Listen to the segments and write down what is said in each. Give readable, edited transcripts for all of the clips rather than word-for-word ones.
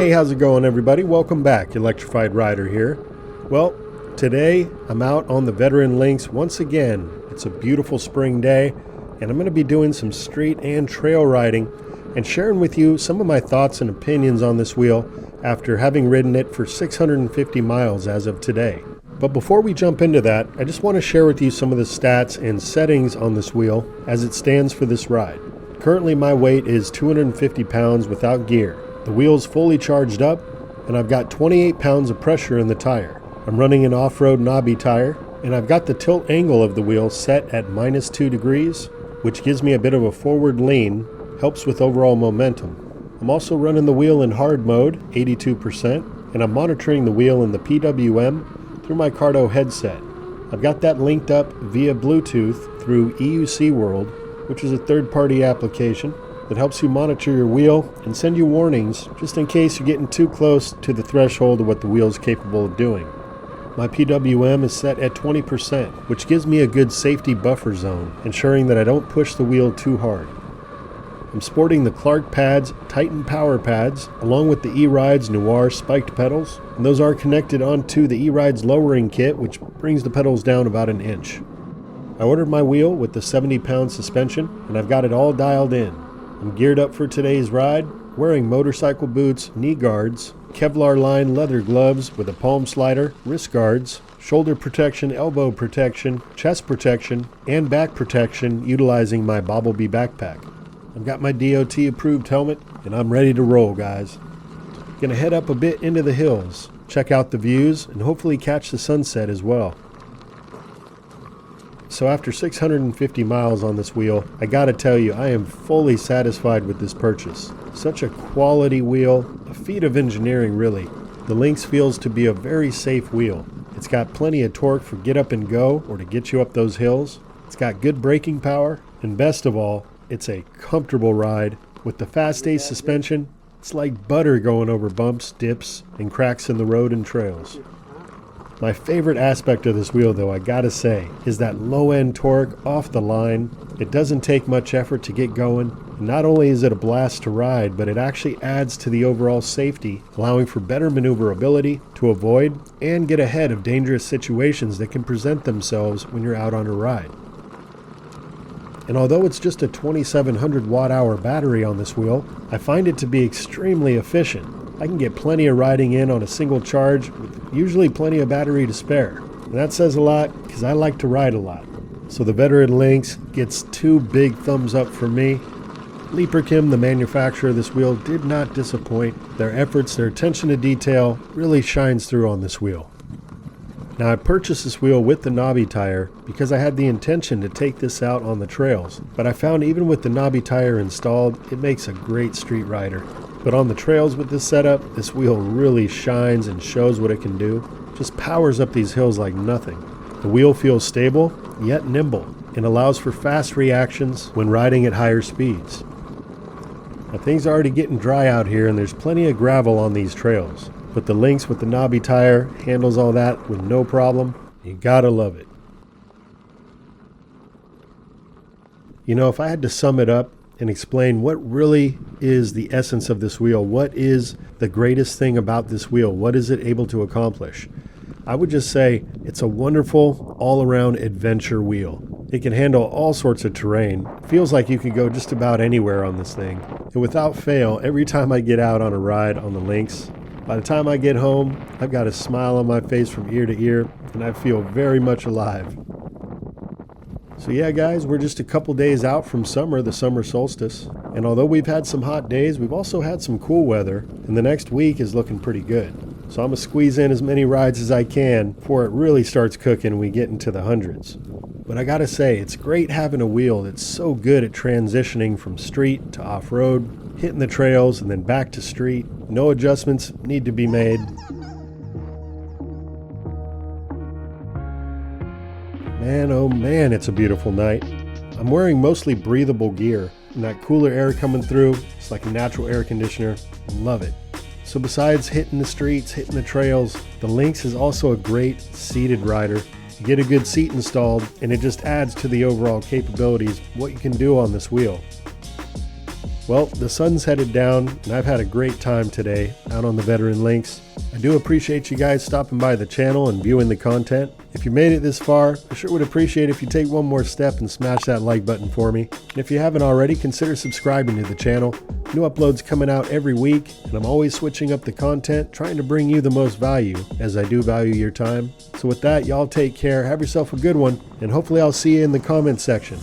Hey, how's it going, everybody? Welcome back. Electrified Rider here. Well, today I'm out on the veteran LYNX once again. It's a beautiful spring day, and I'm going to be doing some street and trail riding and sharing with you some of my thoughts and opinions on this wheel after having ridden it for 650 miles as of today. But before we jump into that, I just want to share with you some of the stats and settings on this wheel as it stands for this ride. Currently my weight is 250 pounds without gear. The wheel's fully charged up, and I've got 28 pounds of pressure in the tire. I'm running an off-road knobby tire, and I've got the tilt angle of the wheel set at -2 degrees, which gives me a bit of a forward lean, helps with overall momentum. I'm also running the wheel in hard mode, 82%, and I'm monitoring the wheel in the PWM through my Cardo headset. I've got that linked up via Bluetooth through EUC World, which is a third-party application that helps you monitor your wheel and send you warnings just in case you're getting too close to the threshold of what the wheel is capable of doing. My PWM is set at 20%, which gives me a good safety buffer zone, ensuring that I don't push the wheel too hard. I'm sporting the Clark Pads Titan Power Pads, along with the E-Rides Noir spiked pedals, and those are connected onto the E-Rides lowering kit, which brings the pedals down about an inch. I ordered my wheel with the 70-pound suspension, and I've got it all dialed in. I'm geared up for today's ride, wearing motorcycle boots, knee guards, Kevlar-lined leather gloves with a palm slider, wrist guards, shoulder protection, elbow protection, chest protection, and back protection utilizing my Bobblebee backpack. I've got my DOT-approved helmet, and I'm ready to roll, guys. Gonna head up a bit into the hills, check out the views, and hopefully catch the sunset as well. So after 650 miles on this wheel, I gotta tell you, I am fully satisfied with this purchase. Such a quality wheel, a feat of engineering really. The LYNX feels to be a very safe wheel. It's got plenty of torque for get up and go or to get you up those hills. It's got good braking power, and best of all, it's a comfortable ride. With the Fast Ace suspension, it's like butter going over bumps, dips, and cracks in the road and trails. My favorite aspect of this wheel, though, I gotta say, is that low-end torque off the line. It doesn't take much effort to get going. And not only is it a blast to ride, but it actually adds to the overall safety, allowing for better maneuverability to avoid and get ahead of dangerous situations that can present themselves when you're out on a ride. And although it's just a 2700 watt-hour battery on this wheel, I find it to be extremely efficient. I can get plenty of riding in on a single charge with usually plenty of battery to spare. And that says a lot because I like to ride a lot. So the veteran LYNX gets 2 big thumbs up from me. LeaperKim, the manufacturer of this wheel, did not disappoint. Their efforts, their attention to detail really shines through on this wheel. Now I purchased this wheel with the knobby tire because I had the intention to take this out on the trails, but I found even with the knobby tire installed, it makes a great street rider. But on the trails with this setup, this wheel really shines and shows what it can do. Just powers up these hills like nothing. The wheel feels stable, yet nimble, and allows for fast reactions when riding at higher speeds. Now things are already getting dry out here and there's plenty of gravel on these trails. But the LYNX with the knobby tire handles all that with no problem. You gotta love it. You know, if I had to sum it up and explain what really is the essence of this wheel, what is the greatest thing about this wheel, what is it able to accomplish, I would just say it's a wonderful all-around adventure wheel. It can handle all sorts of terrain. It feels like you could go just about anywhere on this thing. And without fail, every time I get out on a ride on the LYNX, by the time I get home, I've got a smile on my face from ear to ear, and I feel very much alive. So yeah, guys, we're just a couple days out from summer, the summer solstice. And although we've had some hot days, we've also had some cool weather, and the next week is looking pretty good. So I'm gonna squeeze in as many rides as I can before it really starts cooking and we get into the hundreds. But I gotta say, it's great having a wheel that's so good at transitioning from street to off-road, hitting the trails and then back to street. No adjustments need to be made. Man, oh man, it's a beautiful night. I'm wearing mostly breathable gear, and that cooler air coming through, it's like a natural air conditioner. Love it. So besides hitting the streets, hitting the trails, the LYNX is also a great seated rider. You get a good seat installed, and it just adds to the overall capabilities, what you can do on this wheel. Well, the sun's headed down, and I've had a great time today out on the Veteran LYNX. I do appreciate you guys stopping by the channel and viewing the content. If you made it this far, I sure would appreciate if you take one more step and smash that like button for me. And if you haven't already, consider subscribing to the channel. New uploads coming out every week, and I'm always switching up the content, trying to bring you the most value, as I do value your time. So with that, y'all take care, have yourself a good one, and hopefully I'll see you in the comments section.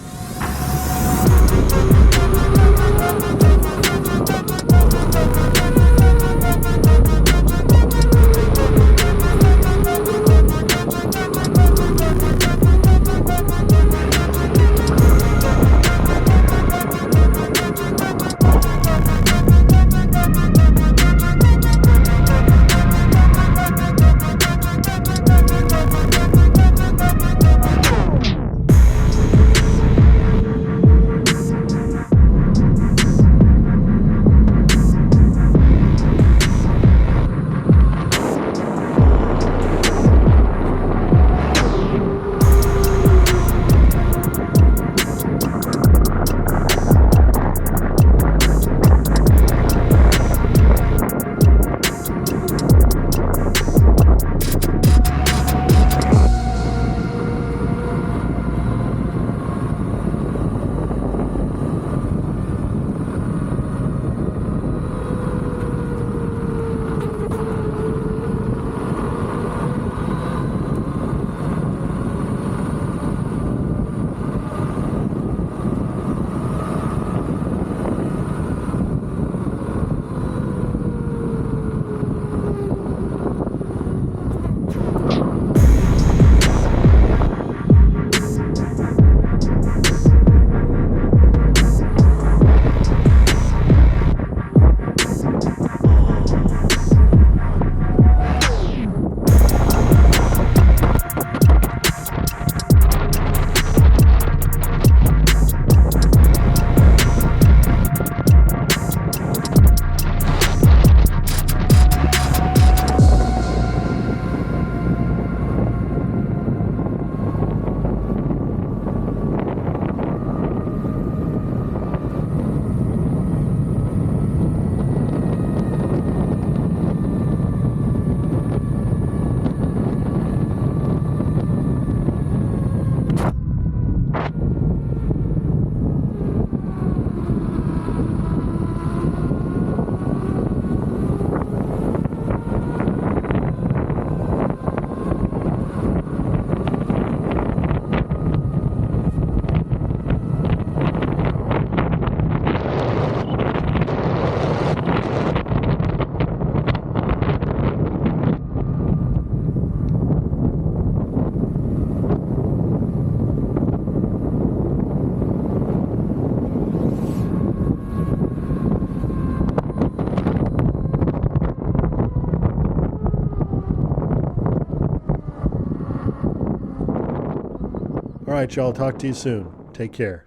All right, y'all. Talk to you soon. Take care.